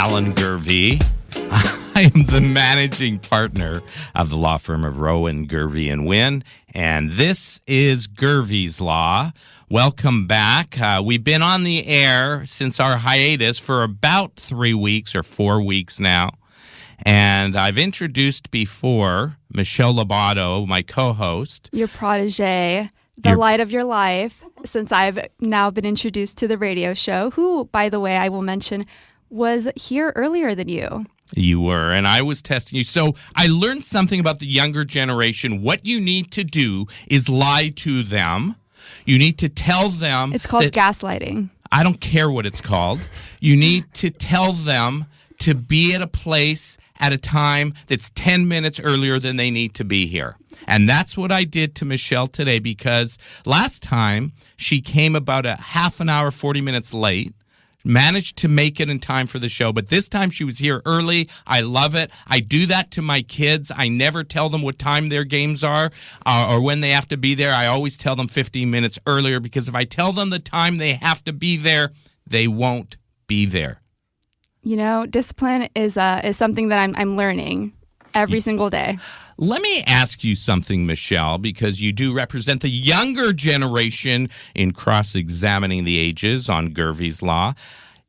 Alan Gurvey. I am the managing partner of the law firm of Rowan, Gurvey & Wynn, and this is Gurvey's Law. Welcome back. We've been on the air since our hiatus for about 3 weeks or 4 weeks now, and I've introduced before Michelle Lobato, my co-host. Your protege, the light of your life, since I've now been introduced to the radio show, who, by the way, I will mention, was here earlier than you. You were, and I was testing you. So I learned something about the younger generation. What you need to do is lie to them. You need to tell them. It's called gaslighting. I don't care what it's called. You need to tell them to be at a place at a time that's 10 minutes earlier than they need to be here. And that's what I did to Michelle today, because last time she came about a half an hour, 40 minutes late. Managed to make it in time for the show, but this time she was here early. I love it. I do that to my kids. I never tell them what time their games are or when they have to be there. I always tell them 15 minutes earlier, because if I tell them the time they have to be there, they won't be there. You know, discipline is something that I'm learning every single day. Let me ask you something, Michelle, because you do represent the younger generation in cross-examining the ages on Gurvey's Law.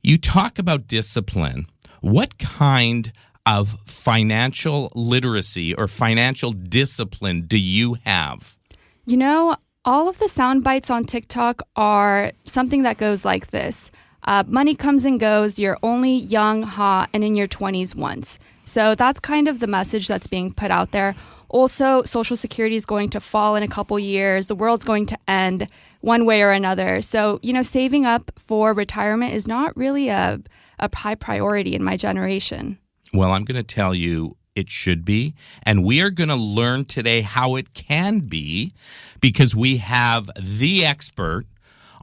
You talk about discipline. What kind of financial literacy or financial discipline do you have? You know, all of the sound bites on TikTok are something that goes like this. Money comes and goes. You're only young, hot, and in your 20s once. So that's kind of the message that's being put out there. Also, Social Security is going to fall in a couple years. The world's going to end one way or another. So, you know, saving up for retirement is not really a high priority in my generation. Well, I'm going to tell you it should be. And we are going to learn today how it can be, because we have the expert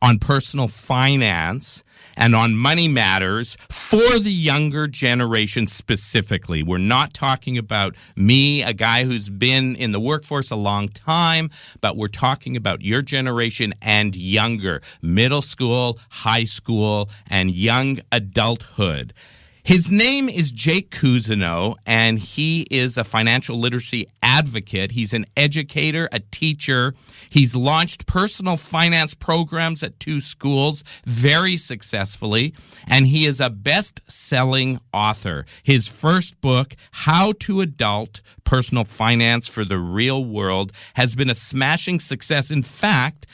on personal finance and on money matters for the younger generation specifically. We're not talking about me, a guy who's been in the workforce a long time, but we're talking about your generation and younger, middle school, high school, and young adulthood. His name is Jake Cousineau, and he is a financial literacy advocate. He's an educator, a teacher. He's launched personal finance programs at 2 schools very successfully, and he is a best-selling author. His first book, How to Adult Personal Finance for the Real World, has been a smashing success. In fact,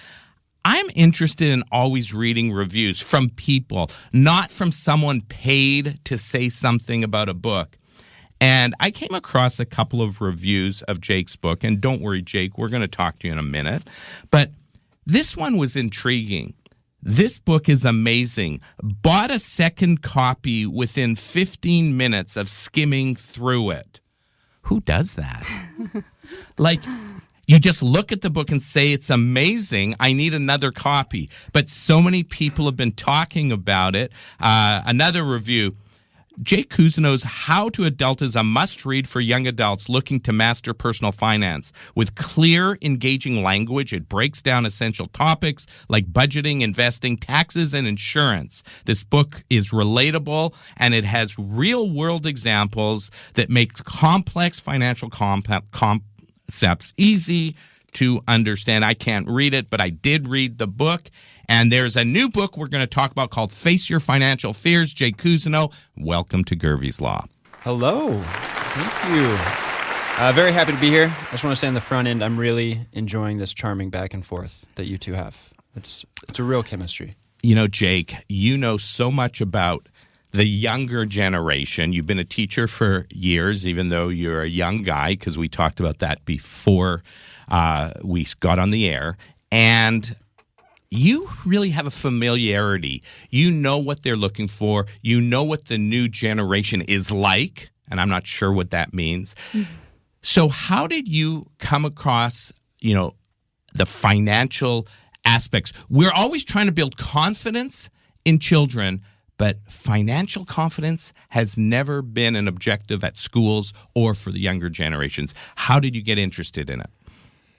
I'm interested in always reading reviews from people, not from someone paid to say something about a book. And I came across a couple of reviews of Jake's book, and don't worry, Jake, we're going to talk to you in a minute. But this one was intriguing. This book is amazing. Bought a second copy within 15 minutes of skimming through it. Who does that? You just look at the book and say, it's amazing, I need another copy. But so many people have been talking about it. Another review, Jake Cousineau's How to Adult is a must-read for young adults looking to master personal finance. With clear, engaging language, it breaks down essential topics like budgeting, investing, taxes, and insurance. This book is relatable, and it has real-world examples that make complex financial concepts easy to understand. I can't read it, but I did read the book. And there's a new book we're going to talk about called Face Your Financial Fears. Jake Cousineau, welcome to Gurvey's Law. Hello. Thank you. Very happy to be here. I just want to say on the front end, I'm really enjoying this charming back and forth that you two have. It's a real chemistry. You know, Jake, you know so much about the younger generation. You've been a teacher for years, even though you're a young guy, because we talked about that before we got on the air. And you really have a familiarity. You know what they're looking for. You know what the new generation is like, and I'm not sure what that means. Mm-hmm. So how did you come across, the financial aspects? We're always trying to build confidence in children, but financial confidence has never been an objective at schools or for the younger generations. How did you get interested in it?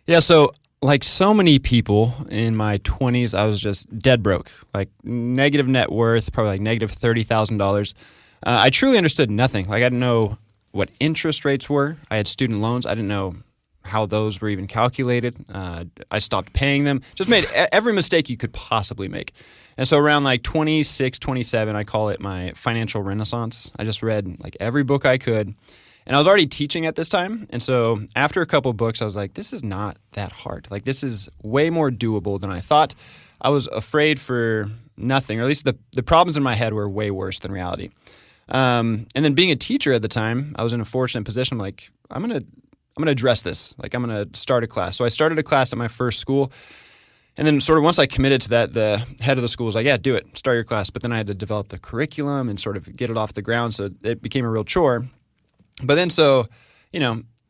Yeah, so like so many people in my 20s, I was just dead broke, like negative net worth, probably like negative $30,000. I truly understood nothing. Like, I didn't know what interest rates were. I had student loans. I didn't know how those were even calculated. I stopped paying them. Just made every mistake you could possibly make. And so around like 26, 27, I call it my financial renaissance. I just read like every book I could. And I was already teaching at this time. And so after a couple of books, I was like, this is not that hard. Like, this is way more doable than I thought. I was afraid for nothing, or at least the problems in my head were way worse than reality. And then being a teacher at the time, I was in a fortunate position. I'm like, I'm gonna address this. Like, I'm gonna start a class. So I started a class at my first school. And then sort of once I committed to that, the head of the school was like, yeah, do it. Start your class. But then I had to develop the curriculum and sort of get it off the ground. So it became a real chore. But then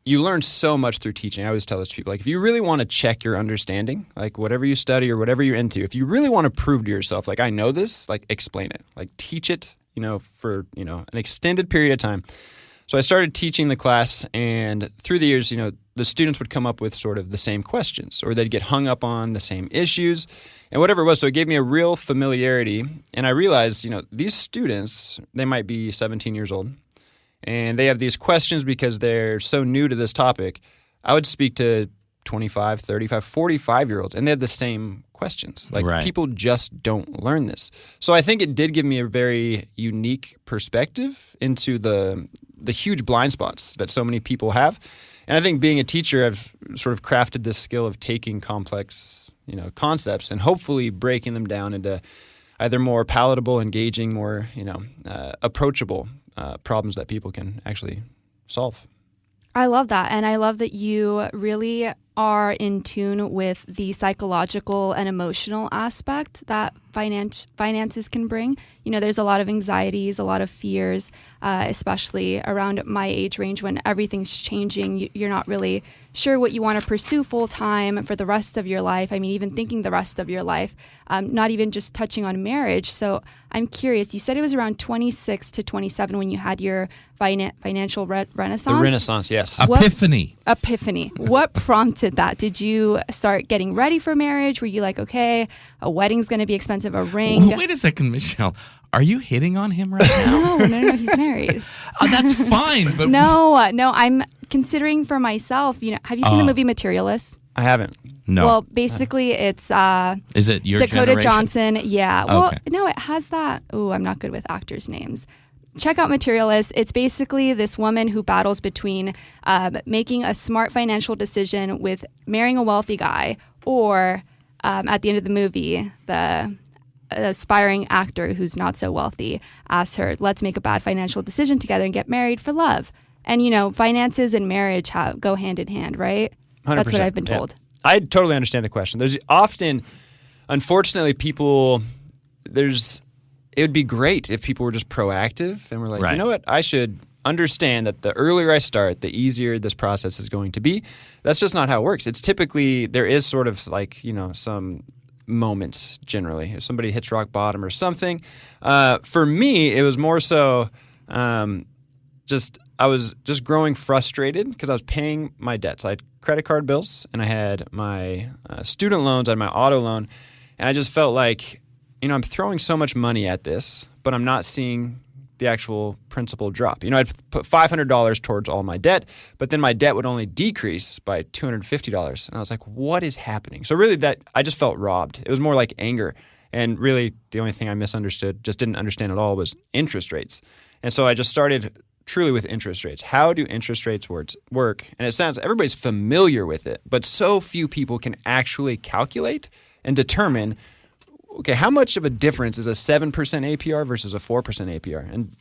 you learn so much through teaching. I always tell this to people, like, if you really want to check your understanding, like whatever you study or whatever you're into, if you really want to prove to yourself, like, I know this, like, explain it. Like, teach it, for, an extended period of time. So I started teaching the class, and through the years, the students would come up with sort of the same questions, or they'd get hung up on the same issues and whatever it was. So it gave me a real familiarity. And I realized, these students, they might be 17 years old, and they have these questions because they're so new to this topic. I would speak to 25, 35, 45-year-olds, and they had the same questions. Like, right. People just don't learn this. So I think it did give me a very unique perspective into the huge blind spots that so many people have. And I think being a teacher, I've sort of crafted this skill of taking complex, concepts and hopefully breaking them down into either more palatable, engaging, more, approachable problems that people can actually solve. I love that. And I love that you really are in tune with the psychological and emotional aspect that finances can bring. There's a lot of anxieties, a lot of fears, especially around my age range when everything's changing. You're not really sure what you want to pursue full time for the rest of your life. I mean, even thinking the rest of your life, not even just touching on marriage. So I'm curious, you said it was around 26 to 27 when you had your financial renaissance? The renaissance, yes. Epiphany. What prompted that? Did you start getting ready for marriage? Were you like, okay, a wedding's going to be expensive, a ring? Wait a second, Michelle. Are you hitting on him right now? No, he's married. Oh, that's fine. But No, I'm considering for myself. Have you seen the movie Materialist? I haven't. No. Well, basically, it's is it your Dakota generation? Johnson. Yeah. Well, Okay. no, it has that. Oh, I'm not good with actors' names. Check out Materialist. It's basically this woman who battles between making a smart financial decision with marrying a wealthy guy, or at the end of the movie, the aspiring actor who's not so wealthy asks her, let's make a bad financial decision together and get married for love. And, finances and marriage go hand in hand, right? 100%. That's what I've been told. Yeah. I totally understand the question. There's often, unfortunately, it would be great if people were just proactive and were like, right. You know what, I should understand that the earlier I start, the easier this process is going to be. That's just not how it works. It's typically, there is sort of like, some moments generally. If somebody hits rock bottom or something. For me, it was more so I was just growing frustrated because I was paying my debts. I had credit card bills, and I had my student loans, I had my auto loan, and I just felt like, I'm throwing so much money at this, but I'm not seeing the actual principal drop. I'd put $500 towards all my debt, but then my debt would only decrease by $250. And I was like, what is happening? So really I just felt robbed. It was more like anger. And really the only thing I just didn't understand at all, was interest rates. And so I just started truly with interest rates. How do interest rates work? And it sounds, everybody's familiar with it, but so few people can actually calculate and determine, okay, how much of a difference is a 7% APR versus a 4% APR? And,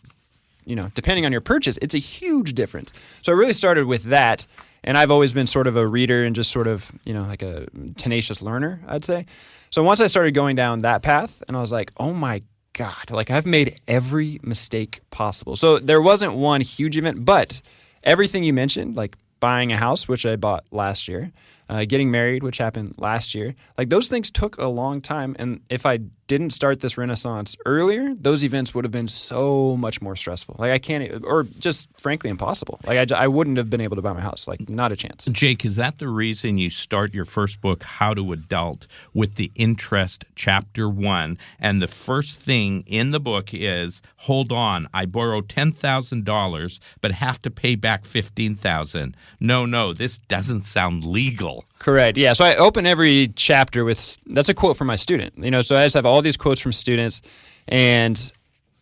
depending on your purchase, it's a huge difference. So I really started with that, and I've always been sort of a reader and just sort of, like a tenacious learner, I'd say. So once I started going down that path, and I was like, oh my God, like I've made every mistake possible. So there wasn't one huge event, but everything you mentioned, like buying a house, which I bought last year, getting married, which happened last year, like those things took a long time. And if I didn't start this renaissance earlier, those events would have been so much more stressful. Like I can't, or just frankly impossible. Like I wouldn't have been able to buy my house. Like not a chance. Jake, is that the reason you start your first book, How to Adult, with the interest chapter 1? And the first thing in the book is, hold on, I borrowed $10,000 but have to pay back $15,000. No, this doesn't sound legal. Correct. Yeah. So I open every chapter with, that's a quote from my student. So I just have all these quotes from students, and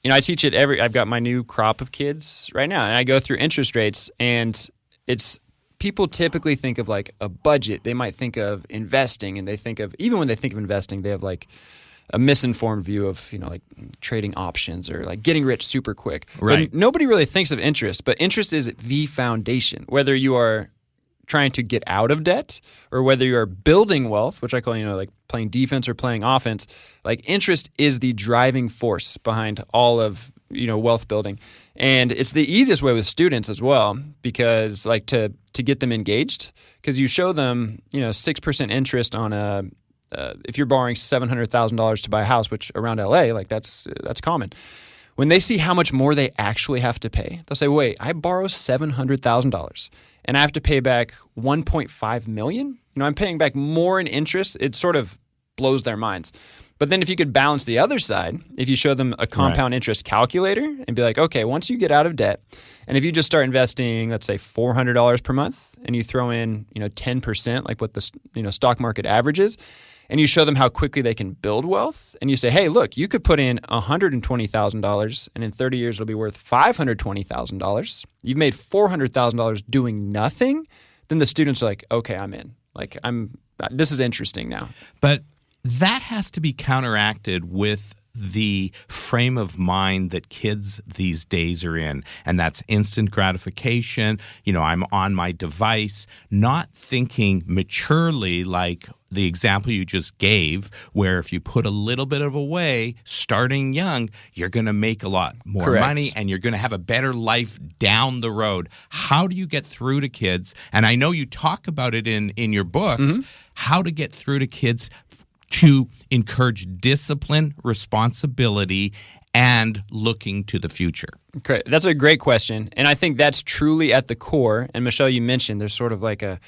I teach it I've got my new crop of kids right now, and I go through interest rates, and it's, people typically think of like a budget. They might think of investing, and even when they think of investing, they have like a misinformed view of, like trading options or like getting rich super quick. Right. But nobody really thinks of interest, but interest is the foundation. Whether you are trying to get out of debt or whether you are building wealth, which I call, like playing defense or playing offense, like interest is the driving force behind all of, wealth building. And it's the easiest way with students as well, because like to get them engaged, because you show them, 6% interest on if you're borrowing $700,000 to buy a house, which around LA, like that's common. When they see how much more they actually have to pay, they'll say, wait, I borrow $700,000 and I have to pay back $1.5 million? I'm paying back more in interest. It sort of blows their minds. But then if you could balance the other side, if you show them a compound interest calculator and be like, okay, once you get out of debt, and if you just start investing, let's say $400 per month, and you throw in, 10%, like what the stock market averages, and you show them how quickly they can build wealth, and you say, hey, look, you could put in $120,000, and in 30 years it'll be worth $520,000. You've made $400,000 doing nothing. Then the students are like, okay, I'm in. Like this is interesting now. But that has to be counteracted with the frame of mind that kids these days are in, and that's instant gratification. I'm on my device, not thinking maturely like the example you just gave, where if you put a little bit of away starting young, you're going to make a lot more Correct. money and you're going to have a better life down the road. How do you get through to kids? And I know you talk about it in your books, how to get through to kids to encourage discipline, responsibility, and looking to the future? Okay, that's a great question. And I think that's truly at the core. And Michelle, you mentioned there's sort of like a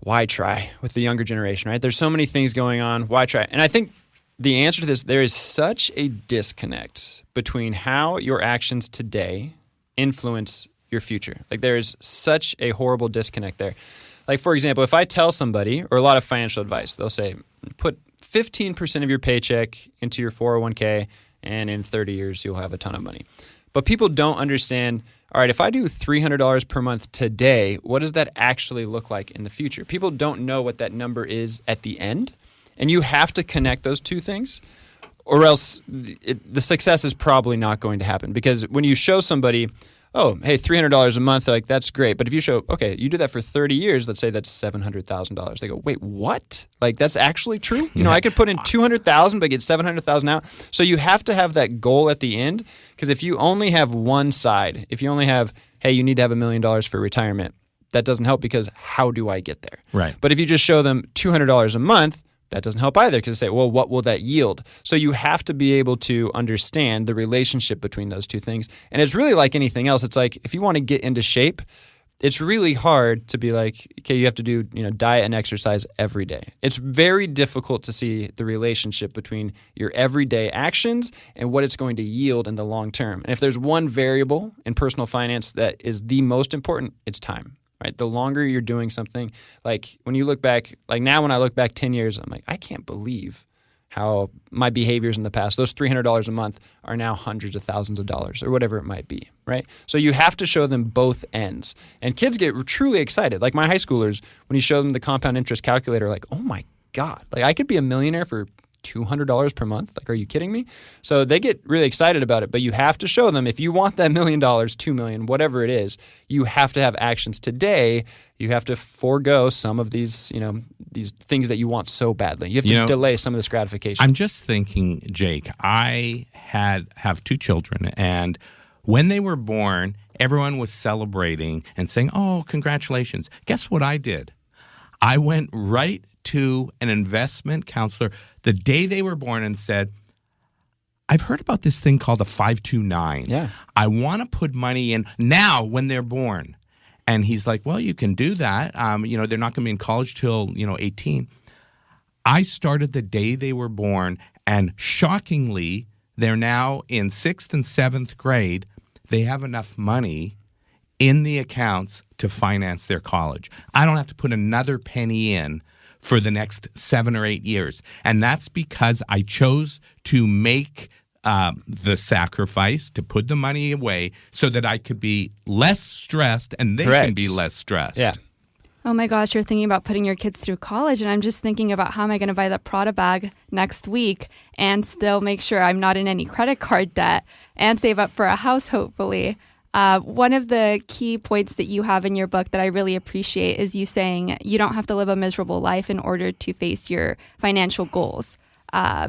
why try with the younger generation, right? There's so many things going on. Why try? And I think the answer to this, there is such a disconnect between how your actions today influence your future. Like there is such a horrible disconnect there. Like, for example, if I tell somebody, or a lot of financial advice, they'll say, put 15% of your paycheck into your 401k, and in 30 years, you'll have a ton of money. But people don't understand, all right, if I do $300 per month today, what does that actually look like in the future? People don't know what that number is at the end. And you have to connect those two things, or else the success is probably not going to happen. Because when you show somebody, oh, hey, $300 a month, like that's great. But if you show, okay, you do that for 30 years, let's say that's $700,000. They go, wait, what? Like that's actually true? I could put in $200,000 but get $700,000 out. So you have to have that goal at the end, because if you only have one side, if you only have, hey, you need to have $1 million for retirement, that doesn't help, because how do I get there? Right. But if you just show them $200 a month, that doesn't help either, because they say, well, what will that yield? So you have to be able to understand the relationship between those two things. And it's really like anything else. It's like if you want to get into shape, it's really hard to be like, okay, you have to do diet and exercise every day. It's very difficult to see the relationship between your everyday actions and what it's going to yield in the long term. And if there's one variable in personal finance that is the most important, it's time. Right? The longer you're doing something, like when you look back, like now when I look back 10 years, I'm like, I can't believe how my behaviors in the past, those $300 a month are now hundreds of thousands of dollars or whatever it might be, right? So you have to show them both ends. And kids get truly excited. Like my high schoolers, when you show them the compound interest calculator, like, oh my God, like I could be a millionaire for $200 per month. Like, are you kidding me? So they get really excited about it, but you have to show them, if you want that $1 million, $2 million, whatever it is, you have to have actions today. You have to forego some of these, these things that you want so badly. You have to delay some of this gratification. I'm just thinking, Jake, I have two children, and when they were born, everyone was celebrating and saying, oh, congratulations. Guess what I did? I went right to an investment counselor the day they were born and said, I've heard about this thing called a 529. Yeah. I want to put money in now when they're born. And he's like, well, you can do that. They're not going to be in college till, 18. I started the day they were born, and shockingly, they're now in 6th and 7th grade. They have enough money in the accounts to finance their college. I don't have to put another penny in for the next 7 or 8 years. And that's because I chose to make the sacrifice to put the money away so that I could be less stressed and they can be less stressed. Yeah. Oh my gosh, you're thinking about putting your kids through college, and I'm just thinking about how am I going to buy the Prada bag next week and still make sure I'm not in any credit card debt and save up for a house, hopefully. One of the key points that you have in your book that I really appreciate is you saying you don't have to live a miserable life in order to face your financial goals.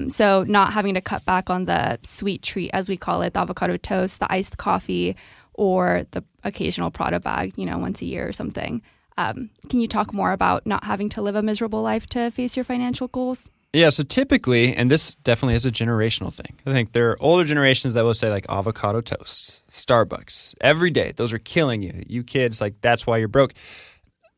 So not having to cut back on the sweet treat, as we call it, the avocado toast, the iced coffee, or the occasional Prada bag, once a year or something. Can you talk more about not having to live a miserable life to face your financial goals? Yeah, so typically, and this definitely is a generational thing. I think there are older generations that will say like avocado toast, Starbucks, every day. Those are killing you. You kids, like that's why you're broke.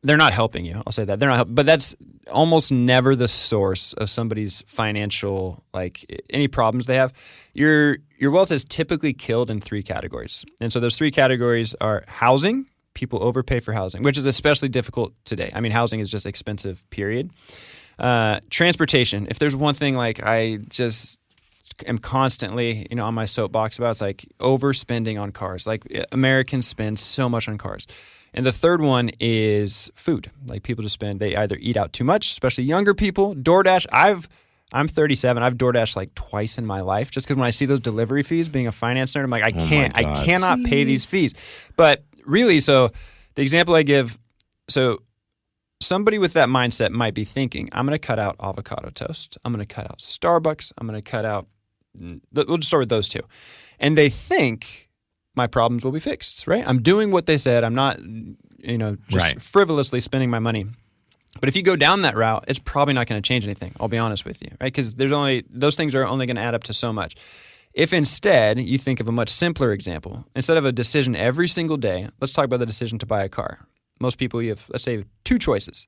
They're not helping you. I'll say that. They're not helping. But that's almost never the source of somebody's financial, like any problems they have. Your wealth is typically killed in 3 categories. And so those 3 categories are housing. People overpay for housing, which is especially difficult today. I mean, housing is just expensive, period. Transportation. If there's one thing like I just am constantly, on my soapbox about, it's like overspending on cars. Like Americans spend so much on cars. And the third one is food. Like people just they either eat out too much, especially younger people. DoorDash. I'm 37. I've DoorDashed like twice in my life just because when I see those delivery fees, being a finance nerd, I'm like, I cannot pay these fees. But really, so the example I give, so somebody with that mindset might be thinking, I'm going to cut out avocado toast. I'm going to cut out Starbucks. I'm going to cut out, we'll just start with those 2. And they think my problems will be fixed, right? I'm doing what they said. I'm not, just frivolously spending my money. But if you go down that route, it's probably not going to change anything. I'll be honest with you, right? Because those things are only going to add up to so much. If instead you think of a much simpler example, instead of a decision every single day, let's talk about the decision to buy a car. Most people, let's say, 2 choices.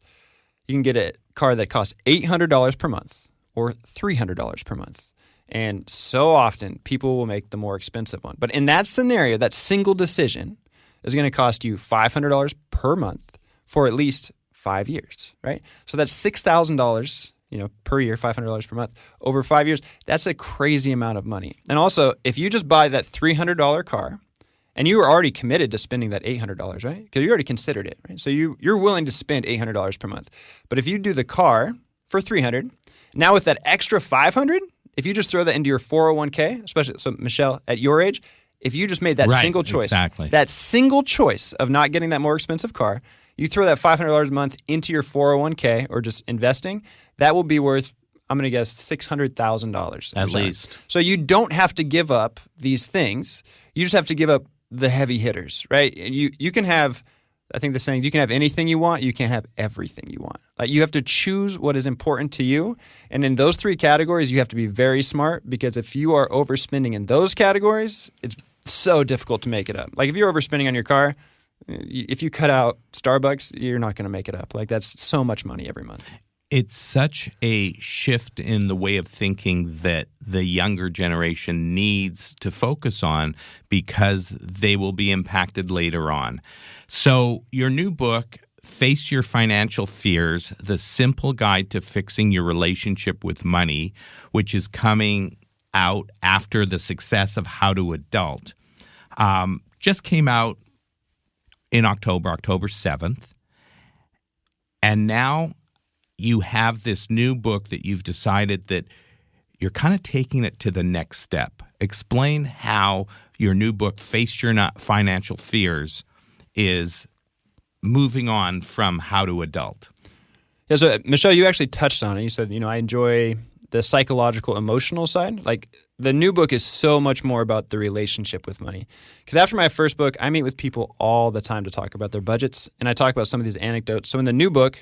You can get a car that costs $800 per month or $300 per month. And so often people will make the more expensive one. But in that scenario, that single decision is going to cost you $500 per month for at least 5 years, right? So that's $6,000 per year, $500 per month, over 5 years. That's a crazy amount of money. And also, if you just buy that $300 car, and you were already committed to spending that $800, right? Because you already considered it, right? So you're willing to spend $800 per month. But if you do the car for $300, now with that extra $500, if you just throw that into your 401k, especially, so Michelle, at your age, if you just made that single choice, that single choice of not getting that more expensive car, you throw that $500 a month into your 401k or just investing, that will be worth, I'm going to guess, $600,000. At least. So you don't have to give up these things. You just have to give up the heavy hitters, right? And you can have, I think the saying is you can have anything you want, you can't have everything you want. Like you have to choose what is important to you. And in those 3 categories, you have to be very smart because if you are overspending in those categories, it's so difficult to make it up. Like if you're overspending on your car, if you cut out Starbucks, you're not going to make it up. Like that's so much money every month. It's such a shift in the way of thinking that the younger generation needs to focus on because they will be impacted later on. So your new book, Face Your Financial Fears, The Simple Guide to Fixing Your Relationship with Money, which is coming out after the success of How to Adult, just came out in October 7th. And now you have this new book that you've decided that you're kind of taking it to the next step. Explain how your new book, Face Your Financial Fears, is moving on from How to Adult. Yeah, so Michelle, you actually touched on it. You said, I enjoy the psychological, emotional side. Like the new book is so much more about the relationship with money. Because after my first book, I meet with people all the time to talk about their budgets, and I talk about some of these anecdotes. So in the new book,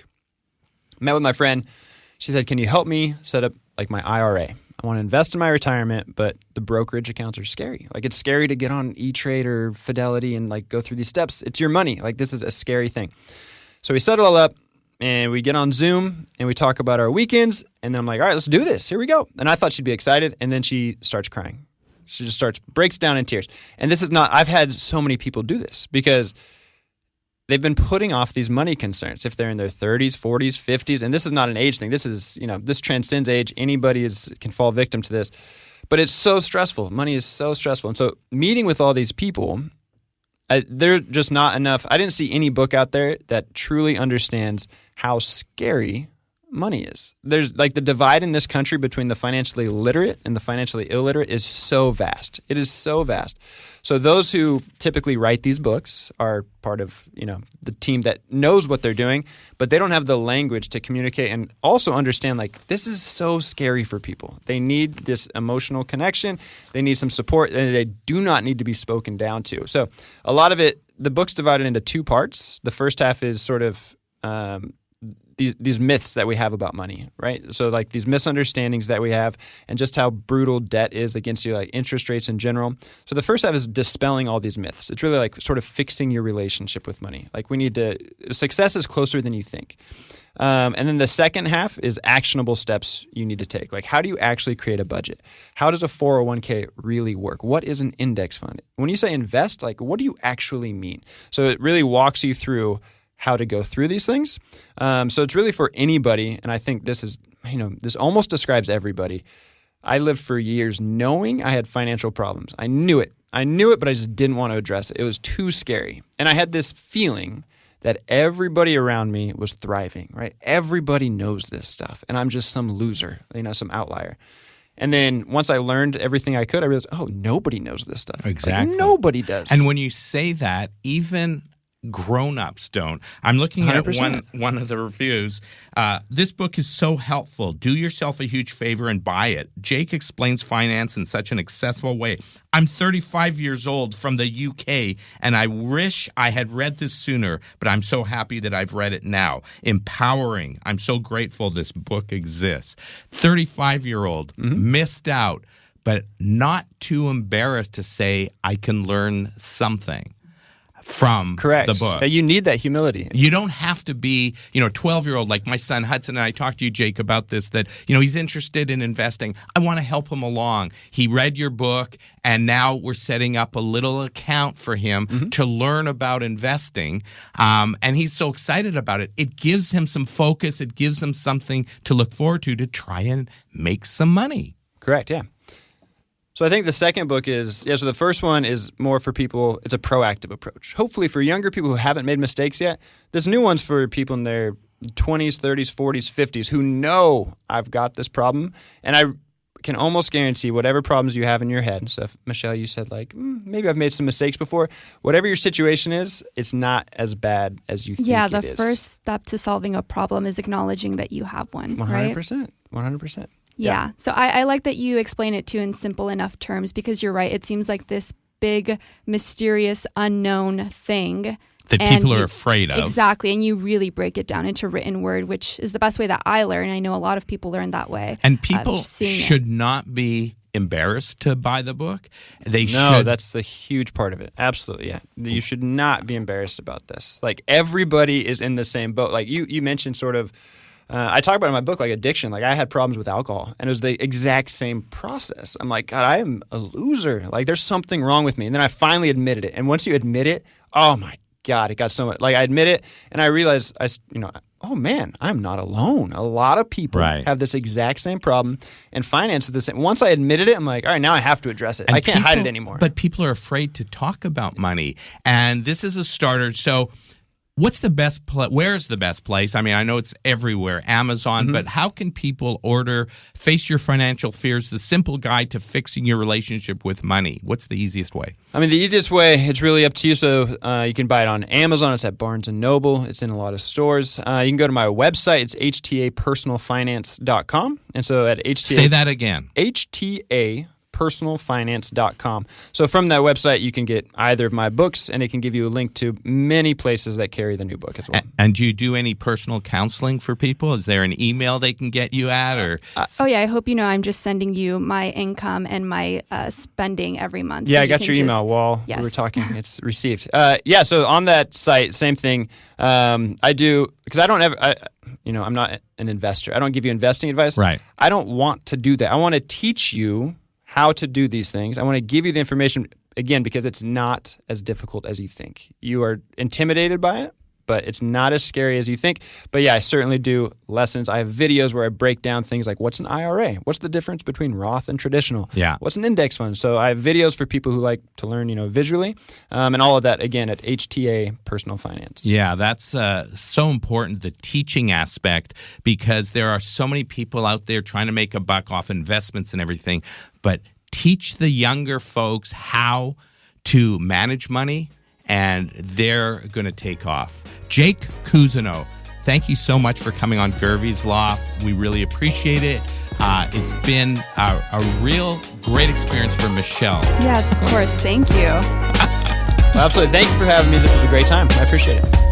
I met with my friend. She said, can you help me set up like my IRA? I want to invest in my retirement, but the brokerage accounts are scary. Like, it's scary to get on E-Trade or Fidelity and like go through these steps. It's your money. Like, this is a scary thing. So we set it all up and we get on Zoom and we talk about our weekends. And then I'm like, all right, let's do this. Here we go. And I thought she'd be excited. And then she starts crying. She just breaks down in tears. And this is not, I've had so many people do this because they've been putting off these money concerns if they're in their 30s, 40s, 50s. And this is not an age thing. This is, this transcends age. Anybody can fall victim to this. But it's so stressful. Money is so stressful. And so meeting with all these people, they're just not enough. I didn't see any book out there that truly understands how scary money is. There's like the divide in this country between the financially literate and the financially illiterate is so vast. It is so vast. So those who typically write these books are part of, the team that knows what they're doing, but they don't have the language to communicate and also understand like this is so scary for people. They need this emotional connection. They need some support, and they do not need to be spoken down to. So a lot of it, the book's divided into two parts. The first half is sort of these myths that we have about money, right? So like these misunderstandings that we have and just how brutal debt is against you, like interest rates in general. So the first half is dispelling all these myths. It's really like sort of fixing your relationship with money. Like success is closer than you think. And then the second half is actionable steps you need to take. Like, how do you actually create a budget? How does a 401k really work? What is an index fund? When you say invest, like what do you actually mean? So it really walks you through how to go through these things. So it's really for anybody. And I think this is, this almost describes everybody. I lived for years knowing I had financial problems. I knew it, but I just didn't want to address it. It was too scary. And I had this feeling that everybody around me was thriving, right? Everybody knows this stuff. And I'm just some loser, some outlier. And then once I learned everything I could, I realized, nobody knows this stuff. Exactly. Like, nobody does. And when you say that, even grown-ups don't. I'm looking at 100%. one of the reviews. This book is so helpful. Do yourself a huge favor and buy it. Jake explains finance in such an accessible way. I'm 35 years old from the UK, and I wish I had read this sooner, but I'm so happy that I've read it now. Empowering. I'm so grateful this book exists. 35-year-old, missed out, but not too embarrassed to say I can learn something from the book. You need that humility. You don't have to be, 12-year-old like my son Hudson, and I talked to you, Jake, about this, that, he's interested in investing. I want to help him along. He read your book, and now we're setting up a little account for him to learn about investing, and he's so excited about it. It gives him some focus. It gives him something to look forward to try and make some money. Correct, yeah. So I think the second book is, so the first one is more for people, it's a proactive approach. Hopefully for younger people who haven't made mistakes yet. This new one's for people in their 20s, 30s, 40s, 50s who know I've got this problem. And I can almost guarantee whatever problems you have in your head. So if, Michelle, you said like, maybe I've made some mistakes before. Whatever your situation is, it's not as bad as you think it is. Yeah, the first step to solving a problem is acknowledging that you have one, 100%, right? 100%. Yeah. So I like that you explain it too in simple enough terms because you're right. It seems like this big, mysterious, unknown thing that people are afraid of. Exactly. And you really break it down into written word, which is the best way that I learn. I know a lot of people learn that way. And people should not be embarrassed to buy the book. No, that's the huge part of it. Absolutely, yeah. You should not be embarrassed about this. Like, everybody is in the same boat. Like, you mentioned sort of, I talk about in my book, like addiction. Like, I had problems with alcohol, and it was the exact same process. I'm like, God, I am a loser. Like, there's something wrong with me. And then I finally admitted it. And once you admit it, oh my God, it got so much. Like, I admit it, and I realized, oh man, I'm not alone. A lot of people have this exact same problem, and finance is the same. Once I admitted it, I'm like, all right, now I have to address it. I can't hide it anymore. But people are afraid to talk about money, and this is a starter. So what's the best where's the best place? I mean, I know it's everywhere, Amazon, but how can people order Face Your Financial Fears, the simple guide to fixing your relationship with money? What's the easiest way? I mean, the easiest way, it's really up to you. So you can buy it on Amazon. It's at Barnes & Noble. It's in a lot of stores. You can go to my website. It's htapersonalfinance.com. And so at HTA... Say that again. HTA personalfinance.com. So from that website, you can get either of my books, and it can give you a link to many places that carry the new book as well. And do you do any personal counseling for people? Is there an email they can get you at? Or Oh, yeah. I hope you know I'm just sending you my income and my spending every month. Yeah, so I got your email while we were talking. It's received. So on that site, same thing. I do, because I don't ever, I'm not an investor. I don't give you investing advice. Right. I don't want to do that. I want to teach you how to do these things. I want to give you the information, again, because it's not as difficult as you think. You are intimidated by it, but it's not as scary as you think. But yeah, I certainly do lessons. I have videos where I break down things like, what's an IRA? What's the difference between Roth and traditional? Yeah. What's an index fund? So I have videos for people who like to learn, visually, and all of that, again, at HTA Personal Finance. Yeah, that's so important, the teaching aspect, because there are so many people out there trying to make a buck off investments and everything, but teach the younger folks how to manage money, and they're going to take off. Jake Cousineau, thank you so much for coming on Gurvey's Law. We really appreciate it. It's been a real great experience for Michelle. Yes, of course. Thank you. Well, absolutely. Thank you for having me. This was a great time. I appreciate it.